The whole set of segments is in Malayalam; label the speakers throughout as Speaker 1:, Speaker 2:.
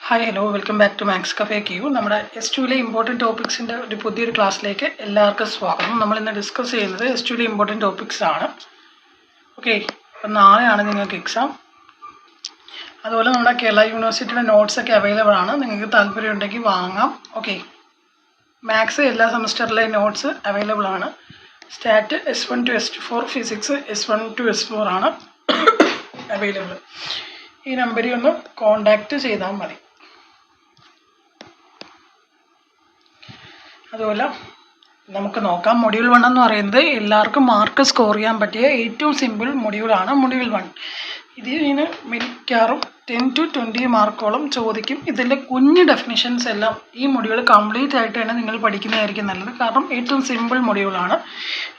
Speaker 1: Hi hello welcome back to maths cafe Q. നമ്മുടെ S2ലെ ഇമ്പോർട്ടൻറ്റ് ടോപ്പിക്സിൻ്റെ ഒരു പുതിയൊരു ക്ലാസ്സിലേക്ക് എല്ലാവർക്കും സ്വാഗതം. നമ്മളിന്ന് ഡിസ്കസ് ചെയ്യുന്നത് S2ലെ ഇമ്പോർട്ടൻറ്റ് ടോപ്പിക്സ് ആണ്. ഓക്കെ, അപ്പം നാളെയാണ് നിങ്ങൾക്ക് എക്സാം. അതുപോലെ നമ്മുടെ കേരള യൂണിവേഴ്സിറ്റിയുടെ നോട്ട്സൊക്കെ അവൈലബിൾ ആണ്, നിങ്ങൾക്ക് താല്പര്യം ഉണ്ടെങ്കിൽ വാങ്ങാം. ഓക്കെ, മാത്സ് എല്ലാ സെമസ്റ്ററിലെയും നോട്ട്സ് അവൈലബിൾ ആണ്. Stat S1 to S4, physics S1 to S4 ആണ് അവൈലബിൾ. ഈ നമ്പറിൽ ഒന്ന് കോണ്ടാക്റ്റ് ചെയ്താൽ മതി. അതുപോലെ നമുക്ക് നോക്കാം. മൊഡ്യൂൾ 1 എന്ന് പറയുന്നത് എല്ലാവർക്കും മാർക്ക് സ്കോർ ചെയ്യാൻ പറ്റിയ ഏറ്റവും സിമ്പിൾ മൊഡ്യൂളാണ് മൊഡ്യൂൾ 1. ഇതിന് മിക്കവാറും 10 to 20 മാർക്കോളം ചോദിക്കും. ഇതിൻ്റെ കുഞ്ഞ് ഡെഫിനിഷൻസ് എല്ലാം ഈ മൊഡ്യൂൾ കംപ്ലീറ്റ് ആയിട്ട് തന്നെ നിങ്ങൾ പഠിക്കുന്നതായിരിക്കും നല്ലത്. കാരണം ഏറ്റവും സിമ്പിൾ മൊഡ്യൂളാണ്.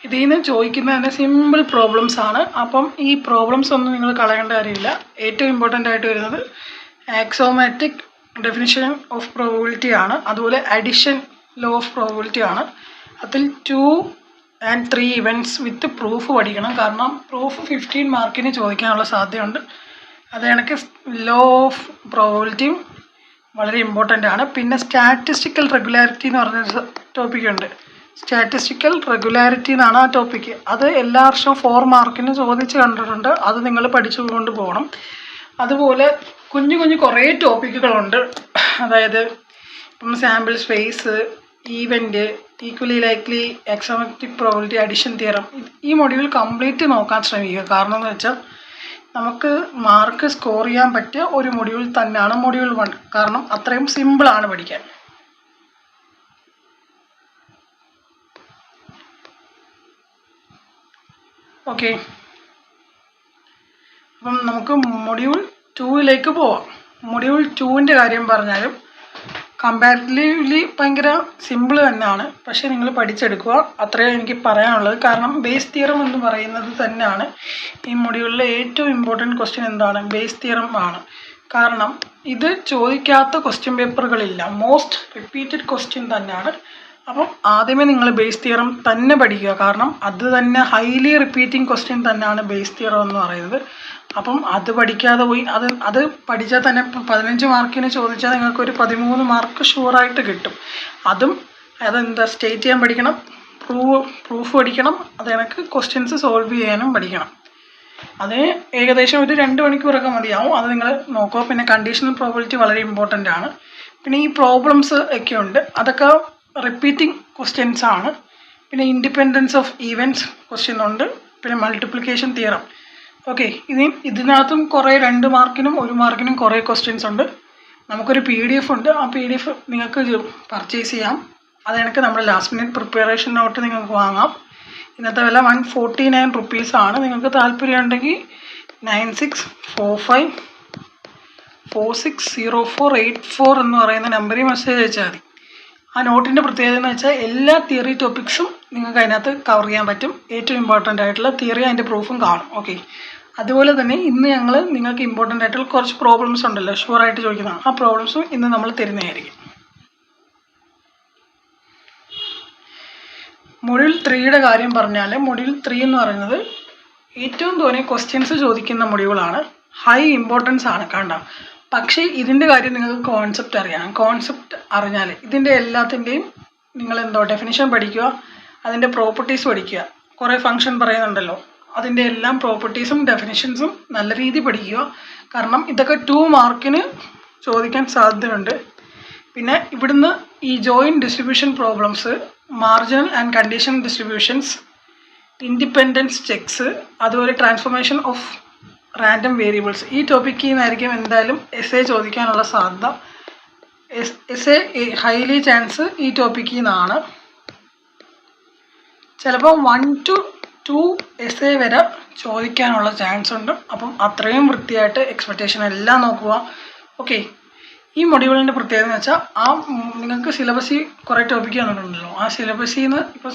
Speaker 1: ഇതിൽ നിന്ന് ചോദിക്കുന്നതിൻ്റെ സിമ്പിൾ പ്രോബ്ലംസ് ആണ്. അപ്പം ഈ പ്രോബ്ലംസ് ഒന്നും നിങ്ങൾ കളയേണ്ട കാര്യമില്ല. ഏറ്റവും ഇമ്പോർട്ടൻ്റ് ആയിട്ട് വരുന്നത് ആക്സോമാറ്റിക് ഡെഫിനിഷൻ ഓഫ് പ്രോബബിലിറ്റി ആണ്. അതുപോലെ അഡിഷൻ ലോ ഓഫ് പ്രോബബിലിറ്റി ആണ്. അതിൽ 2 and 3 ഇവൻറ്റ്സ് വിത്ത് പ്രൂഫ് പഠിക്കണം. കാരണം പ്രൂഫ് 15 മാർക്കിന് ചോദിക്കാനുള്ള സാധ്യതയുണ്ട്. അത് കണക്ക് ലോ ഓഫ് പ്രോബബിലിറ്റിയും വളരെ ഇമ്പോർട്ടൻ്റ് ആണ്. പിന്നെ സ്റ്റാറ്റിസ്റ്റിക്കൽ റെഗുലാരിറ്റി എന്ന് പറഞ്ഞൊരു ടോപ്പിക്കുണ്ട്. സ്റ്റാറ്റിസ്റ്റിക്കൽ റെഗുലാരിറ്റി എന്നാണ് ആ ടോപ്പിക്ക്. അത് എല്ലാ വർഷവും 4 മാർക്കിന് ചോദിച്ച് കണ്ടിട്ടുണ്ട്. അത് നിങ്ങൾ പഠിച്ചു കൊണ്ട് പോകണം. അതുപോലെ കുഞ്ഞു കുഞ്ഞു കുറേ ടോപ്പിക്കുകളുണ്ട്. അതായത് ഇപ്പം sample space, event, equally likely, axiomatic probability, addition theorem. ഈ മൊഡ്യൂൾ കംപ്ലീറ്റ് നോക്കാൻ ശ്രമിക്കുക. കാരണം എന്ന് വെച്ചാൽ നമുക്ക് മാർക്ക് സ്കോർ ചെയ്യാൻ പറ്റിയ ഒരു മൊഡ്യൂൾ തന്നെയാണ് മൊഡ്യൂൾ 1. കാരണം അത്രയും സിമ്പിളാണ് പഠിക്കാൻ. ഓക്കെ, അപ്പം നമുക്ക് മൊഡ്യൂൾ 2ലേക്ക് പോവാം. മൊഡ്യൂൾ 2ൻ്റെ കാര്യം പറഞ്ഞാലും കമ്പാരിറ്റീവ്ലി ഭയങ്കര സിമ്പിൾ തന്നെയാണ്. പക്ഷേ നിങ്ങൾ പഠിച്ചെടുക്കുക, അത്രയും എനിക്ക് പറയാനുള്ളത്. കാരണം ബേസ് തിയറം എന്ന് പറയുന്നത് തന്നെയാണ് ഈ മൊഡ്യൂളിലെ ഏറ്റവും ഇമ്പോർട്ടൻറ്റ് ക്വസ്റ്റ്യൻ. എന്താണ്? ബേസ് തിയറം ആണ്. കാരണം ഇത് ചോദിക്കാത്ത ക്വസ്റ്റ്യൻ പേപ്പറുകളില്ല, മോസ്റ്റ് റിപ്പീറ്റഡ് ക്വസ്റ്റ്യൻ തന്നെയാണ്. അപ്പം ആദ്യമേ നിങ്ങൾ ബേസ് തിയറം തന്നെ പഠിക്കുക. കാരണം അത് തന്നെ ഹൈലി റിപ്പീറ്റിംഗ് ക്വസ്റ്റ്യൻ തന്നെയാണ് ബേസ് തിയറം എന്ന് പറയുന്നത്. അപ്പം അത് പഠിക്കാതെ പോയി അത് പഠിച്ചാൽ തന്നെ 15 മാർക്കിന് ചോദിച്ചാൽ നിങ്ങൾക്കൊരു 13 മാർക്ക് ഷുവറായിട്ട് കിട്ടും. അതെന്താ സ്റ്റേറ്റ് ചെയ്യാൻ പഠിക്കണം, പ്രൂഫ് പഠിക്കണം, അത് കണക്ക് ക്വസ്റ്റ്യൻസ് സോൾവ് ചെയ്യാനും പഠിക്കണം. അത് ഏകദേശം ഒരു 2 മണിക്കൂറൊക്കെ മതിയാവും. അത് നിങ്ങൾ നോക്കുക. പിന്നെ കണ്ടീഷണൽ പ്രോബബിലിറ്റി വളരെ ഇമ്പോർട്ടൻ്റ് ആണ്. പിന്നെ ഈ പ്രോബ്ലംസ് ഒക്കെ ഉണ്ട്, അതൊക്കെ റിപ്പീറ്റിംഗ് ക്വസ്റ്റ്യൻസ് ആണ്. പിന്നെ ഇൻഡിപെൻഡൻസ് ഓഫ് ഈവൻറ്റ്സ് ക്വസ്റ്റ്യൻ ഉണ്ട്. പിന്നെ മൾട്ടിപ്ലിക്കേഷൻ തിയറം. ഓക്കെ, ഇതിനകത്തും കുറേ 2 മാർക്കിനും 1 മാർക്കിനും കുറേ ക്വസ്റ്റ്യൻസ് ഉണ്ട്. നമുക്കൊരു PDF ഉണ്ട്. ആ PDF നിങ്ങൾക്ക് പർച്ചേസ് ചെയ്യാം. അത് കണക്ക് നമ്മുടെ ലാസ്റ്റ് മിനിറ്റ് പ്രിപ്പറേഷൻ നോട്ട് നിങ്ങൾക്ക് വാങ്ങാം. ഇന്നത്തെ വില 149 rupees ആണ്. നിങ്ങൾക്ക് താല്പര്യം ഉണ്ടെങ്കിൽ 9645460484 എന്ന് പറയുന്ന നമ്പറിൽ മെസ്സേജ് അയച്ചാൽ മതി. ആ നോട്ടിൻ്റെ പ്രത്യേകത എന്ന് വെച്ചാൽ എല്ലാ തിയറി ടോപ്പിക്സും നിങ്ങൾക്ക് അതിനകത്ത് കവർ ചെയ്യാൻ പറ്റും. ഏറ്റവും ഇമ്പോർട്ടൻ്റ് ആയിട്ടുള്ള തിയറി അതിൻ്റെ പ്രൂഫും കാണും. ഓക്കെ, അതുപോലെ തന്നെ ഇന്ന് ഞങ്ങൾ നിങ്ങൾക്ക് ഇമ്പോർട്ടൻ്റ് ആയിട്ടുള്ള കുറച്ച് പ്രോബ്ലംസ് ഉണ്ടല്ലോ, ഷുവറായിട്ട് ചോദിക്കുന്നതാണ്. ആ പ്രോബ്ലംസും ഇന്ന് നമ്മൾ തരുന്നതായിരിക്കും. മൊഡ്യൂൾ 3യുടെ കാര്യം പറഞ്ഞാൽ മൊഡ്യൂൾ 3 എന്ന് പറയുന്നത് ഏറ്റവും തോനെ ക്വസ്റ്റ്യൻസ് ചോദിക്കുന്ന മൊഡ്യൂളാണ്. ഹൈ ഇമ്പോർട്ടൻസ് ആണ് കണ്ട. പക്ഷേ ഇതിൻ്റെ കാര്യം നിങ്ങൾക്ക് കോൺസെപ്റ്റ് അറിയണം. കോൺസെപ്റ്റ് അറിഞ്ഞാൽ ഇതിൻ്റെ എല്ലാത്തിൻ്റെയും നിങ്ങൾ ഡെഫിനിഷൻ പഠിക്കുക, അതിൻ്റെ പ്രോപ്പർട്ടീസ് പഠിക്കുക. കുറേ ഫംഗ്ഷൻ പറയുന്നുണ്ടല്ലോ, അതിൻ്റെ എല്ലാം പ്രോപ്പർട്ടീസും ഡെഫിനിഷൻസും നല്ല രീതിയിൽ പഠിക്കുക. കാരണം ഇതൊക്കെ 2 മാർക്കിന് ചോദിക്കാൻ സാധ്യതയുണ്ട്. പിന്നെ ഇവിടുന്ന് ഈ joint distribution problems, marginal and conditional distributions, independence checks, അതുപോലെ ട്രാൻസ്ഫോർമേഷൻ ഓഫ് റാൻഡം വേരിയബിൾസ്, ഈ ടോപ്പിക്കിൽ നിന്നായിരിക്കും എന്തായാലും essay ചോദിക്കാനുള്ള സാധ്യത. essay ഹൈലി ചാൻസ് ഈ ടോപ്പിക്കിൽ നിന്നാണ്. ചിലപ്പോൾ 1 to 2 essay വരെ ചോദിക്കാനുള്ള ചാൻസ് ഉണ്ട്. അപ്പം അത്രയും വൃത്തിയായിട്ട് എക്സ്പെക്റ്റേഷൻ എല്ലാം നോക്കുക. ഓക്കെ, ഈ മൊഡ്യൂളിൻ്റെ പ്രത്യേകത എന്ന് വെച്ചാൽ നിങ്ങൾക്ക് സിലബസിൽ കുറേ ടോപ്പിക്ക് തന്നിട്ടുണ്ടല്ലോ. ആ സിലബസിൽ നിന്ന് ഇപ്പോൾ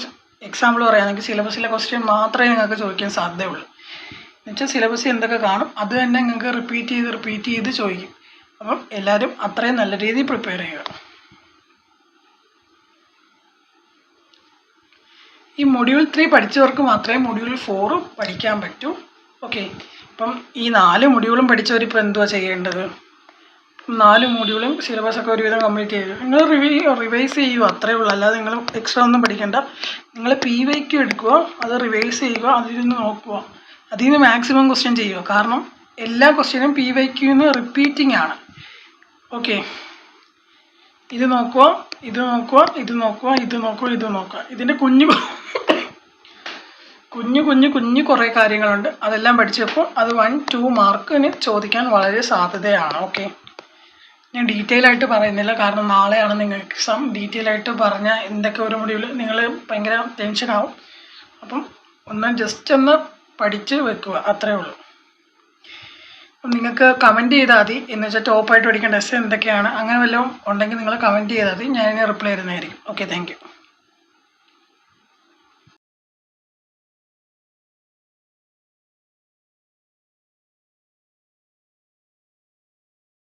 Speaker 1: എക്സാമ്പിൾ പറയുകയാണെങ്കിൽ സിലബസിലെ ക്വസ്റ്റ്യൻ മാത്രമേ നിങ്ങൾക്ക് ചോദിക്കാൻ സാധ്യതയുള്ളൂ. എന്നുവെച്ചാൽ സിലബസ് എന്തൊക്കെ കാണും അത് തന്നെ നിങ്ങൾക്ക് റിപ്പീറ്റ് ചെയ്ത് ചോദിക്കും. അപ്പം എല്ലാവരും അത്രയും നല്ല രീതിയിൽ പ്രിപ്പയർ ചെയ്യുക. ഈ മൊഡ്യൂൾ 3 പഠിച്ചവർക്ക് മാത്രമേ മൊഡ്യൂൾ 4 പഠിക്കാൻ പറ്റൂ. ഓക്കെ, ഇപ്പം ഈ 4 മൊഡ്യൂളും പഠിച്ചവരിപ്പോൾ എന്തുവാ ചെയ്യേണ്ടത്? 4 മോഡ്യൂളും സിലബസൊക്കെ ഒരുവിധം കംപ്ലീറ്റ് ചെയ്തു. നിങ്ങൾ റിവൈസ് ചെയ്യുക, അത്രയേ ഉള്ളൂ. അല്ലാതെ നിങ്ങൾ എക്സ്ട്രാ ഒന്നും പഠിക്കേണ്ട. നിങ്ങൾ PYQ എടുക്കുക, അത് റിവൈസ് ചെയ്യുക, അതിൽ നിന്ന് നോക്കുക, അതിൽ നിന്ന് മാക്സിമം ക്വസ്റ്റ്യൻ ചെയ്യുക. കാരണം എല്ലാ ക്വസ്റ്റ്യനും PYQന്ന് റിപ്പീറ്റിംഗ് ആണ്. ഓക്കെ, ഇത് നോക്കുക, ഇത് നോക്കുക, ഇത് നോക്കുക, ഇത് നോക്കുക, ഇത് നോക്കുക. ഇതിൻ്റെ കുഞ്ഞു കുറേ കാര്യങ്ങളുണ്ട്. അതെല്ലാം പഠിച്ചു വെക്കും. അത് 1-2 മാർക്കിന് ചോദിക്കാൻ വളരെ സാധ്യതയാണ്. ഓക്കെ, ഞാൻ ഡീറ്റെയിൽ ആയിട്ട് പറയുന്നില്ല, കാരണം നാളെയാണ് നിങ്ങൾക്ക് എക്സാം. ഡീറ്റെയിൽ ആയിട്ട് പറഞ്ഞാൽ എന്തൊക്കെ ഒരു മൊഡ്യൂൾ നിങ്ങൾ ഭയങ്കര ടെൻഷനാവും. അപ്പം ജസ്റ്റ് ഒന്ന് പഠിച്ച് വെക്കുക, അത്രേ ഉള്ളൂ. അപ്പം നിങ്ങൾക്ക് കമൻറ്റ് ചെയ്താൽ മതി. എന്ന് വെച്ചാൽ ടോപ്പായിട്ട് പഠിക്കേണ്ട എസ് എന്തൊക്കെയാണ്, അങ്ങനെ വല്ലതും ഉണ്ടെങ്കിൽ നിങ്ങൾ കമൻറ്റ് ചെയ്താൽ മതി. ഞാൻ റിപ്ലൈ തരുന്നതായിരിക്കും. Okay, thank you.